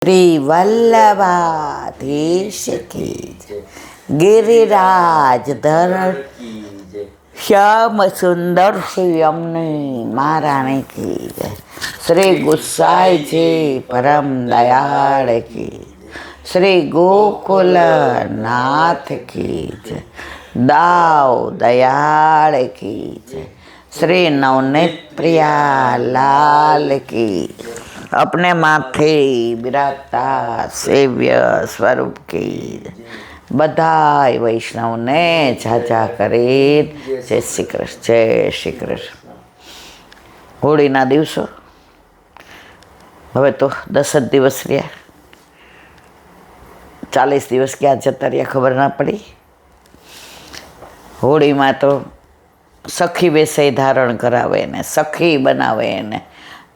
श्री वल्लभाधीश की जय। गिरिराज धरण श्याम सुंदर श्री यमुने महारानी की जय। श्री गुसाई जी परम दयाल की, श्री गोकुल नाथ की जय। दाव दयाल की जय। श्री नवनीत प्रिया लाल की, अपने माथे बिराजता सेव्य स्वरूप की बधाई वैष्णव ने झाझा करे। जय श्री कृष्ण, जय श्री कृष्ण। होळीना दिवसो હવે તો 10 જ દિવસ રહ્યા, 40 દિવસ ક્યાં જતા રહ્યા ખબર ના પડી। હોળીમાં તો સખી વેશે ધારણ કરાવે ને સખી બનાવે ને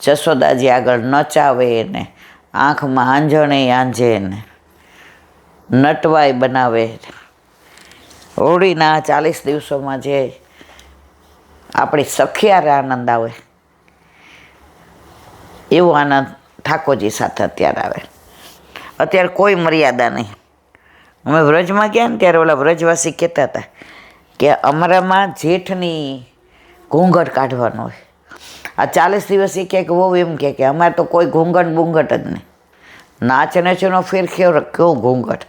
જશોદાજી આગળ નચાવે ને આંખમાં આંજણે આંજે ને નટવાઈ બનાવે। હોળીના 40 દિવસોમાં જે આપણી સખિયારે આનંદ આવે એવો આનંદ ઠાકોરજી સાથે અત્યારે આવે। અત્યારે કોઈ મર્યાદા નહીં। અમે વ્રજમાં ગયા ને ત્યારે ઓલા વ્રજવાસી કહેતા હતા કે અમારામાં જેઠની ઘૂંઘટ કાઢવાનો હોય। આ 40 દિવસ એ કહે કે બહુ એમ કહે કે અમારે તો કોઈ ઘૂંઘટ બૂંઘટ જ નહીં, નાચ નચનો ફેર કેવો ઘૂંઘટ।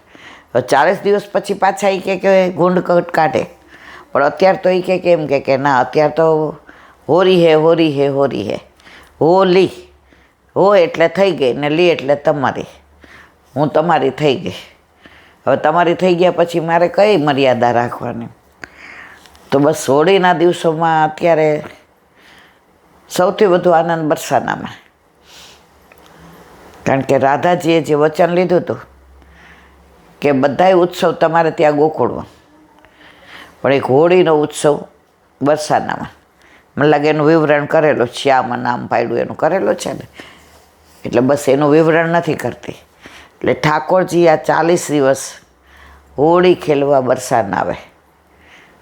40 દિવસ પછી પાછા એ કહે કે ઘૂંઘટ કાઢે, પણ અત્યારે તો એ કહે કે એમ કે ના અત્યારે તો હોરી હે હોરી હે હોરી હે, હોલી હો એટલે થઈ ગઈ ને લી એટલે તમારી, હું તમારી થઈ ગઈ। હવે તમારી થઈ ગયા પછી મારે કઈ મર્યાદા રાખવાની। તો બસ હોળીના દિવસોમાં અત્યારે સૌથી વધુ આનંદ બરસાનામાં, કારણ કે રાધાજીએ જે વચન લીધું હતું કે બધાય ઉત્સવ તમારે ત્યાં ગોકુળમાં, પણ એક હોળીનો ઉત્સવ બરસાનામાં, મને લાગે એનું વિવરણ કરેલું, શ્યામ નામ પાડ્યું એનું કરેલું છે ને, એટલે બસ એનું વિવરણ નથી કરતી। એટલે ઠાકોરજી આ 40 દિવસ હોળી ખેલવા બરસાના આવે।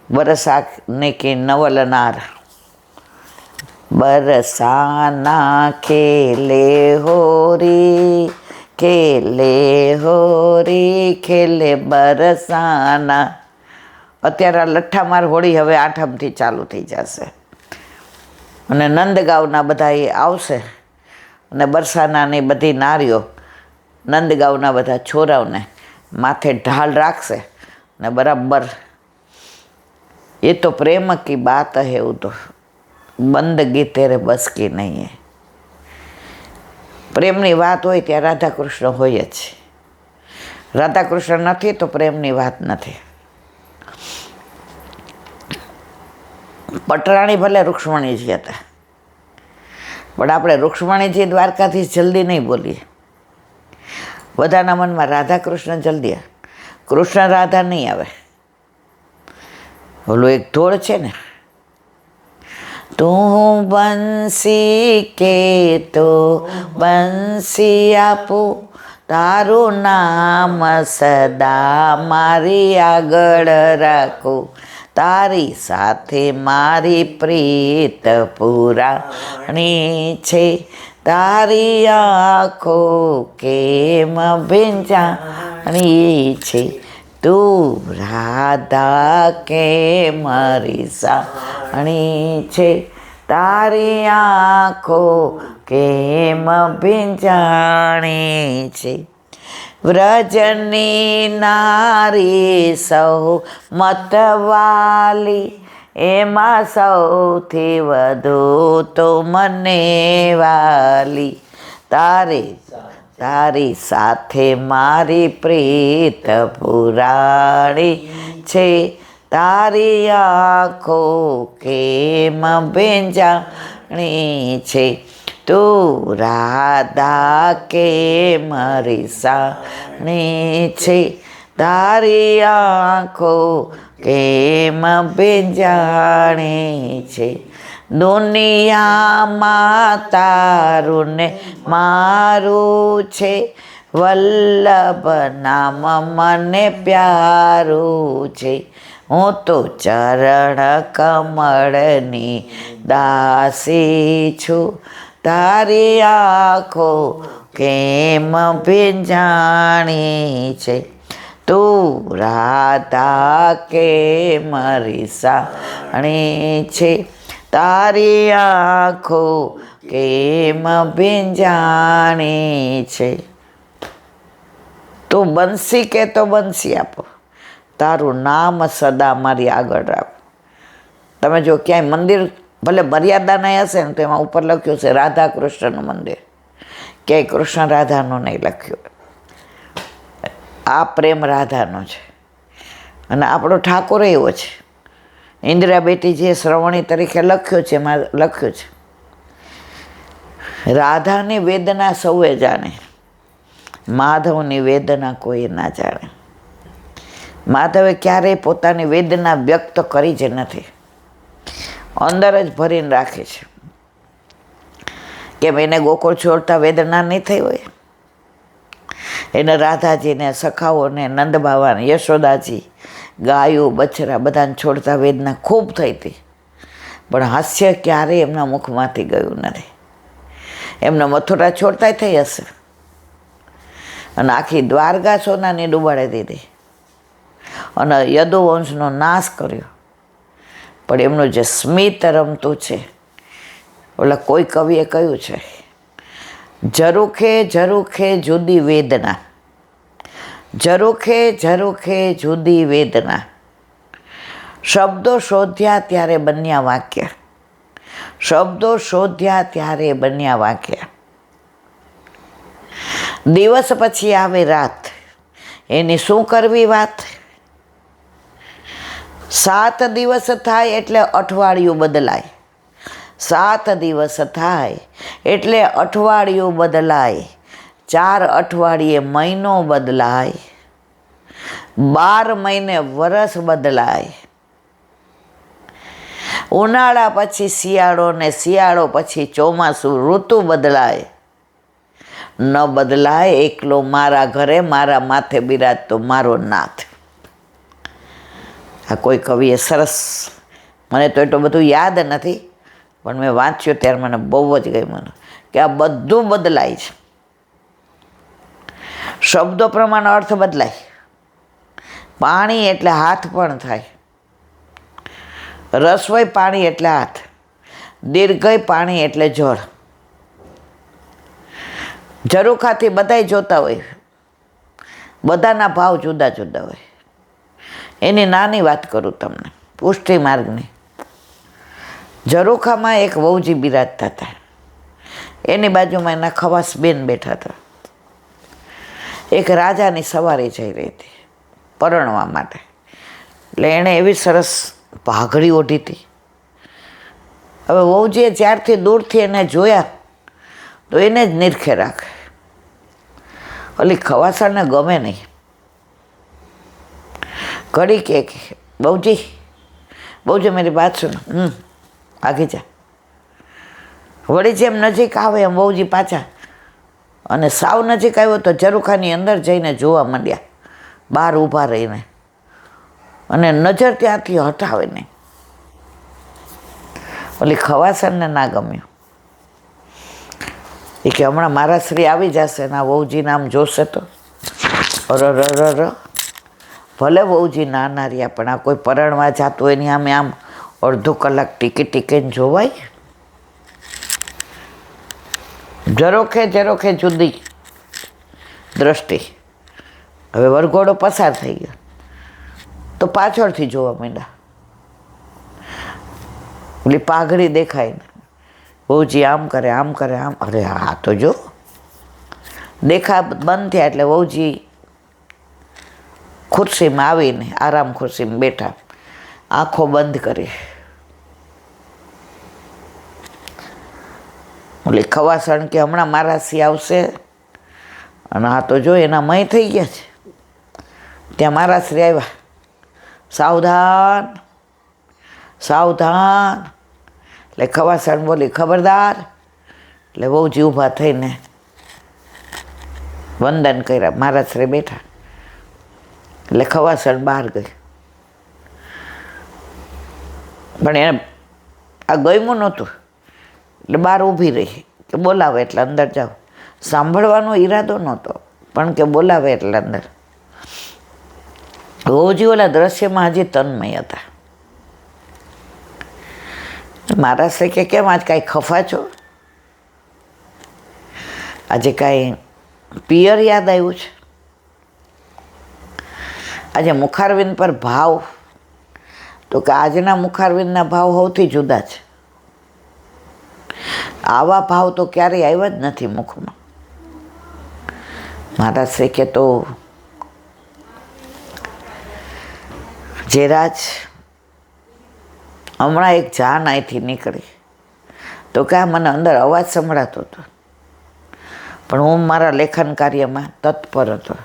બરસાને કે નવલનાર बरसाना खेले होरी खेले बरसाना। અત્યારે આ લઠ્ઠામાર હોળી હવે 8મથી ચાલુ થઈ જશે અને નંદગાંવના બધા એ આવશે અને બરસાનાની બધી નારીઓ નંદગાંવના બધા છોરાઓને માથે ઢાલ રાખશે ને બરાબર એ તો પ્રેમ કી બાત હે, એવું તો બંદગી તેરે બસ કી નહીં હે। પ્રેમની વાત હોય ત્યાં રાધા કૃષ્ણ હોય જ, રાધા કૃષ્ણ નથી તો પ્રેમની વાત નથી। પટરાણી ભલે રૂક્ષ્મણીજી હતા, પણ આપણે રૂક્ષ્મણીજી દ્વારકાથી જલ્દી નહીં બોલીએ। બધાના મનમાં રાધા કૃષ્ણ જલ્દી, કૃષ્ણ રાધા નહીં આવે। ઓલું એક ઢોળ છે ને, તું બંસી કે તો બંસી આપું, તારું નામ સદા મારી આગળ રાખું, તારી સાથે મારી પ્રીત પુરાણી છે, તારી આંખો કેમ ભીંજાણી છે, તું રાધા કે મારી સાણી છે, તારી આંખો કેમ ભીંજાણી છે। વ્રજની નારી સૌ મતવાલી, એમાં સૌથી વધુ તો મને વાલી, તારી સાથે મારી પ્રીત પુરાણી છે, તારી આંખો કેમ ભીંજાણી છે, તું રાધા કે મારી સાણી છે, તારી આંખો કેમ ભીંજાણી છે। દુનિયામાં તારું ને મારું છે, વલ્લભ નામ મને પ્યારું છે, હું તો ચરણ કમળની દાસી છું, તારી આંખો કેમ ભીંજાણી છે, તું રાધા કેમ રીસાણી છે, તારી આંખો કેમ ભીંજાણી છે. તું બંસી કે તો બંસી આપો, તારું નામ સદા મારી આગળ રાખો. તમે જો ક્યાંય મંદિર ભલે મર્યાદાના હશે ને તો એમાં ઉપર લખ્યું છે રાધા કૃષ્ણનું મંદિર, ક્યાંય કૃષ્ણ રાધાનું નહીં લખ્યું. આ પ્રેમ રાધાનો છે. અને આપણો ઠાકોર એવો છે. ઇન્દિરા બેટી જે શ્રવણી તરીકે લખ્યો છે એમાં લખ્યું છે રાધાની વેદના સૌએ જાણે, માધવની વેદના કોઈ ના જાણે. માધવે ક્યારેય પોતાની વેદના વ્યક્ત કરી જ નથી, અંદર જ ભરીને રાખે છે. કેમ એને ગોકુળ છોડતા વેદના નહીં થઈ હોય? એને રાધાજીને, સખાઓને, નંદ બાવાને, યશોદાજી, ગાયો, બછરા બધાને છોડતા વેદના ખૂબ થઈ હતી, પણ હાસ્ય ક્યારેય એમના મુખમાંથી ગયું નથી. એમને મથુરા છોડતા થઈ હશે અને આખી દ્વારકા સોનાની ડૂબાડી દીધી અને યદુવંશનો નાશ કર્યો, પણ એમનું જે સ્મિત રમતું છે, ઓલા કોઈ કવિએ કહ્યું છે, ઝરૂખે ઝરૂખે જુદી વેદના, ઝરૂખે ઝરૂખે જુદી વેદના, શબ્દો શોધ્યા ત્યારે બન્યા વાક્ય, શબ્દો શોધ્યા ત્યારે બન્યા વાક્ય. દિવસ પછી આવે રાત, એની શું કરવી વાત? 7 દિવસ થાય એટલે અઠવાડિયું બદલાય, 7 દિવસ થાય એટલે અઠવાડિયું બદલાય, 4 અઠવાડિયે મહિનો બદલાય, 12 મહિને વરસ બદલાય. ઉનાળા પછી શિયાળો ને શિયાળો પછી ચોમાસું, ઋતુ બદલાય. ન બદલાય એકલો મારા ઘરે, મારા માથે બિરાજતો મારો નાથ. આ કોઈ કવિએ સરસ, મને તો એટલું બધું યાદ નથી, પણ મેં વાંચ્યું ત્યારે મને બહુ જ ગમ્યું કે આ બધું બદલાય છે. શબ્દો પ્રમાણે અર્થ બદલાય. પાણી એટલે હાથ પણ થાય, રસોઈ પાણી એટલે હાથ, દીર્ઘય પાણી એટલે જળ. ઝરૂખાથી બધાય જોતા હોય, બધાના ભાવ જુદા જુદા હોય. એની નાની વાત કરું તમને, પુષ્ટિ માર્ગની. ઝરૂખામાં એક વહુજી બિરાજતા હતા, એની બાજુમાં એના ખવાસ બેન બેઠા હતા. એક રાજાની સવારી જઈ રહી હતી પરણવા માટે, એટલે એણે એવી સરસ પાઘડી ઓઢી હતી. હવે વહુજીએ જ્યારથી દૂરથી એને જોયા તો એને જ નિરખે રાખે. ઓલી ખવાસણને ગમે નહીં. ઘડી કે બહુજી, બહુજી મારી વાત સુનો, આગી જા. વળી જેમ નજીક આવે એમ બહુજી પાછા, અને સાવ નજીક આવ્યો તો ઝરૂખાની અંદર જઈને જોવા માંડ્યા, બહાર ઊભા રહીને, અને નજર ત્યાંથી હટાવે નહીં. ઓલી ખવાસણને ના ગમ્યું. એ કે હમણાં મારા શ્રી આવી જશે ને આ વહુજીને આમ જોશે તો અરર. ભલે વહુજી નાના રહ્યા, પણ આ કોઈ પરણવા જતું એની આમે આમ અડધો કલાક ટીકીને જોવાય. ઝરૂખે ઝરૂખે જુદી દ્રષ્ટિ. હવે વરઘોડો પસાર થઈ ગયો તો પાછળથી જોવા માંડ્યા. ઓલી પાઘડી દેખાય ને, વહુજી આમ કરે આમ કરે આમ, અરે હા તો જો. દેખા બંધ થયા એટલે વહુજી ખુરશીમાં આવીને આરામ ખુરશીમાં બેઠા, આંખો બંધ કરી. ઓલી ખવાસણ કે હમણાં મારા સી આવશે, અને આ તો જો એના મય થઈ ગયા છે. ત્યાં મારા શ્રી આવ્યા, સાવધાન સાવધાન. એટલે ખવાસણ બોલી ખબરદાર. એટલે વહુજી ઊભા થઈને વંદન કર્યા, મારા શ્રી બેઠા. એટલે ખવાસણ બહાર ગઈ, પણ એને આ ગમ્યું નહોતું એટલે બહાર ઊભી રહી કે બોલાવે એટલે અંદર જાઓ. સાંભળવાનો ઈરાદો નહોતો, પણ કે બોલાવે એટલે અંદર. વહુજી ઓલા દ્રશ્યમાં હજી તન્મય હતા. મારા શ્રી કે કેમ આજ કાંઈ ખફા છો? આજે કાંઈ પિયર યાદ આવ્યું છે? આજે મુખારવિંદ પર ભાવ, તો કે આજના મુખારવિંદના ભાવ સૌથી જુદા છે. આવા ભાવ તો ક્યારેય આવ્યા જ નથી મુખમાં. મારા શ્રી કે તો જેરાજ હમણાં એક જાન અહીંથી નીકળી, તો કે મને અંદર અવાજ સંભળાતો હતો, પણ હું મારા લેખન કાર્યમાં તત્પર હતો,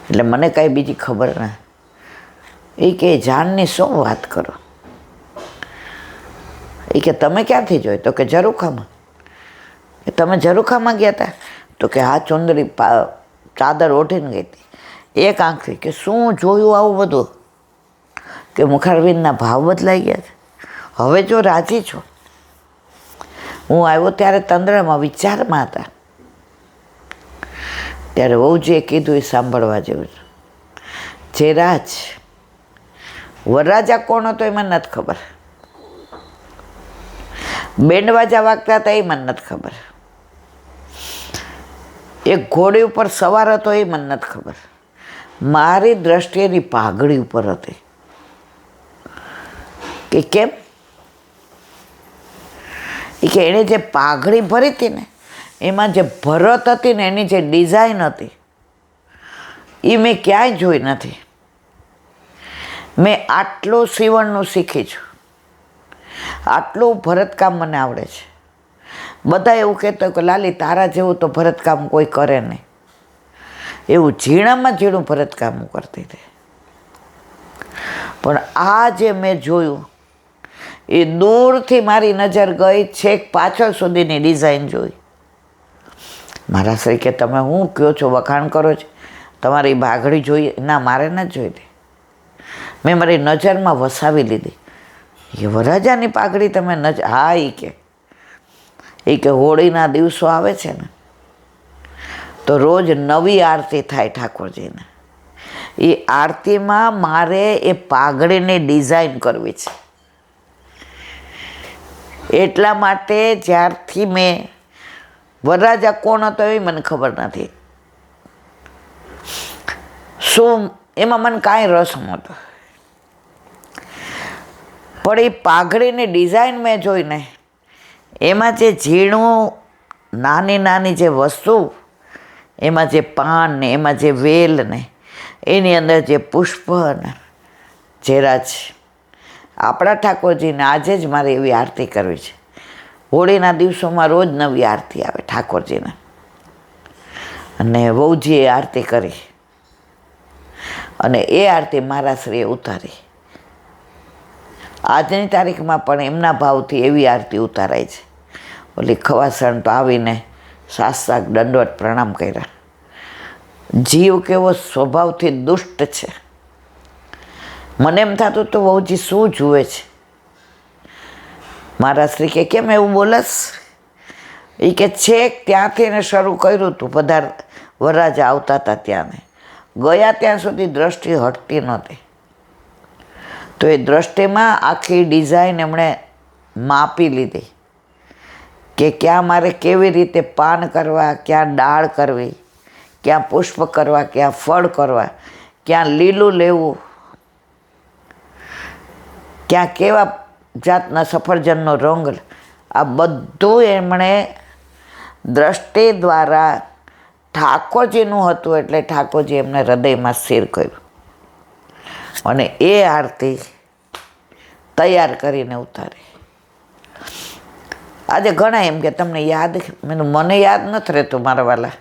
એટલે મને કાંઈ બીજી ખબર ના. એ કે જાનની શું વાત કરો? એ કે તમે ક્યાંથી જોઈ? તો કે ઝરૂખામાં. તમે ઝરૂખામાં ગયા હતા? તો કે હા, ચુંદડી ચાદર ઓઢીને ગઈ હતી. એક આંખથી કે શું જોયું આવું બધું? કે મુખારવિંદના ભાવ બદલાઈ ગયા છે. હવે જો રાજી છો. હું આવ્યો ત્યારે તંદ્રામાં વિચારમાં હતા, ત્યારે વહુજીએ કીધું એ સાંભળવા જેવું છે. જે રાજ વરરાજા કોણ હતો એ મને નથી ખબર, બેન્ડવાજા વાગતા હતા એ મને નથી ખબર, એક ઘોડી ઉપર સવાર હતો એ મને નથી ખબર. મારી દ્રષ્ટિએ એની પાઘડી ઉપર હતી. કે કેમ? એ કે એણે જે પાઘડી ભરી હતી ને, એમાં જે ભરત હતી ને, એની જે ડિઝાઇન હતી એ મેં ક્યાંય જોઈ નથી. મેં આટલું સીવણનું શીખી છું, આટલું ભરતકામ મને આવડે છે. બધા એવું કહેતો કે લાલી તારા જેવું તો ભરતકામ કોઈ કરે નહીં. એવું ઝીણામાં ઝીણું ભરતકામ હું કરતી હતી. પણ આ જે મેં જોયું એ દૂરથી મારી નજર ગઈ, છેક પાછળ સુધીની ડિઝાઇન જોઈ. મારા શ્રી કે તમે શું કહો છો, વખાણ કરો છો? તમારી બાઘડી જોઈએ? ના, મારે ન જોઈ. મેં મારી નજરમાં વસાવી લીધી. એ વરરાજાની પાઘડી તમે નજર? હા, એ કે હોળીના દિવસો આવે છે ને, તો રોજ નવી આરતી થાય ઠાકોરજીને. એ આરતીમાં મારે એ પાઘડીની ડિઝાઇન કરવી છે. એટલા માટે જ્યારથી મેં વરરાજા કોણ હતો એ મને ખબર નથી, શું એમાં મને કાંઈ રસ નહોતો, પણ એ પાઘડીની ડિઝાઇન મેં જોઈને એમાં જે ઝીણું નાની નાની જે વસ્તુ, એમાં જે પાન ને, એમાં જે વેલ ને, એની અંદર જે પુષ્પ ને, જેરાજ આપણા ઠાકોરજીને આજે જ મારે એવી આરતી કરવી છે. હોળીના દિવસોમાં રોજ નવી આરતી આવે ઠાકોરજીને, અને વહુજીએ આરતી કરી અને એ આરતી મારા શ્રીએ ઉતારી. આજની તારીખમાં પણ એમના ભાવથી એવી આરતી ઉતારાય છે. ઓલી ખવાસણ તો આવીને સાષ્ટાંગ દંડવત પ્રણામ કર્યા. જીવ કેવો સ્વભાવથી દુષ્ટ છે. મને એમ થતું તો વહુજી શું જુએ છે. મારા શ્રી કે કેમ એવું બોલસ? એ કે છેક ત્યાંથી એને શરૂ કર્યું હતું, વરરાજા આવતા હતા ત્યાંને ગયા ત્યાં સુધી દ્રષ્ટિ હટતી નહોતી. તો એ દ્રષ્ટિમાં આખી ડિઝાઇન એમણે માપી લીધી કે ક્યાં મારે કેવી રીતે પાન કરવા, ક્યાં ડાળ કરવી, ક્યાં પુષ્પ કરવા, ક્યાં ફળ કરવા, ક્યાં લીલું લેવું, ક્યાં કેવા જાતના સફરજનનો રંગ, આ બધું એમણે દ્રષ્ટિ દ્વારા ઠાકોરજીનું હતું, એટલે ઠાકોરજી એમને હૃદયમાં સ્થિર કર્યું અને એ આરતી તૈયાર કરીને ઉતારી. આજે ઘણા એમ કે તમને યાદ? મને યાદ નથી રહેતું મારા વાલા.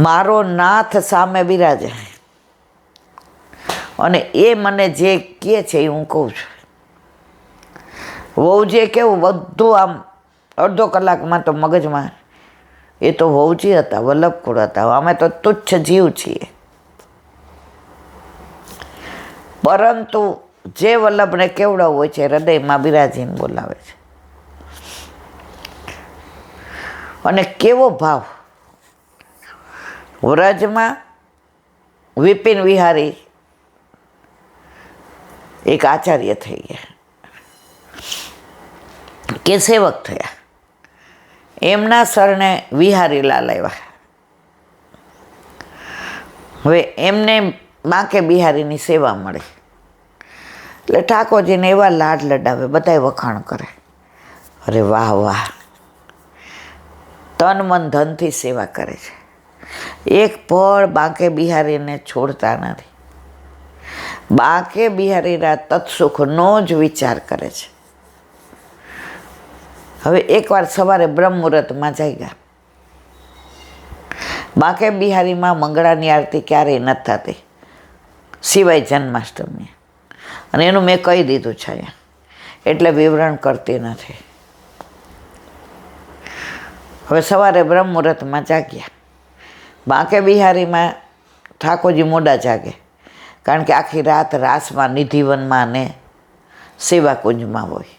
મારો નાથ સામે બિરાજે અને એ મને જે કહે છે એ હું કહું છું. વહુજીએ કેવું બધું આમ અડધો કલાકમાં તો મગજમાં, એ તો વહુજી હતા, વલ્લભકુળ હતા, અમે તો તુચ્છ જીવ છીએ. પરંતુ જે વલ્લભને કેવડાવું હોય છે હૃદયમાં બિરાજીને બોલાવે છે. અને કેવો ભાવ! વ્રજમાં વિપિન વિહારી એક આચાર્ય થઈ ગયા કે સેવક થયા, એમના શરણે વિહારીલાલ આવ્યા. હવે એમને બાંકે બિહારીની સેવા મળે એટલે ઠાકોરજીને એવા લાડ લડાવે, બધાય વખાણ કરે, અરે વાહ વાહ, તન મન ધનથી સેવા કરે છે, એક પળ બાંકે બિહારીને છોડતા નથી, બાંકે બિહારીના તત્સુખનો જ વિચાર કરે છે. હવે એકવાર સવારે બ્રહ્મ મુહૂર્તમાં જાગ્યા. બાંકે બિહારીમાં મંગળાની આરતી ક્યારેય નથી થતી સિવાય જન્માષ્ટમી, અને એનું મેં કહી દીધું છે અહીંયા, એટલે વિવરણ કરતી નથી. હવે સવારે બ્રહ્મ મુહૂર્તમાં જાગ્યા. બાંકે બિહારીમાં ઠાકોરજી મોડા જાગે, કારણ કે આખી રાત રાસમાં, નિધિવનમાં ને સેવાકુંજમાં હોય.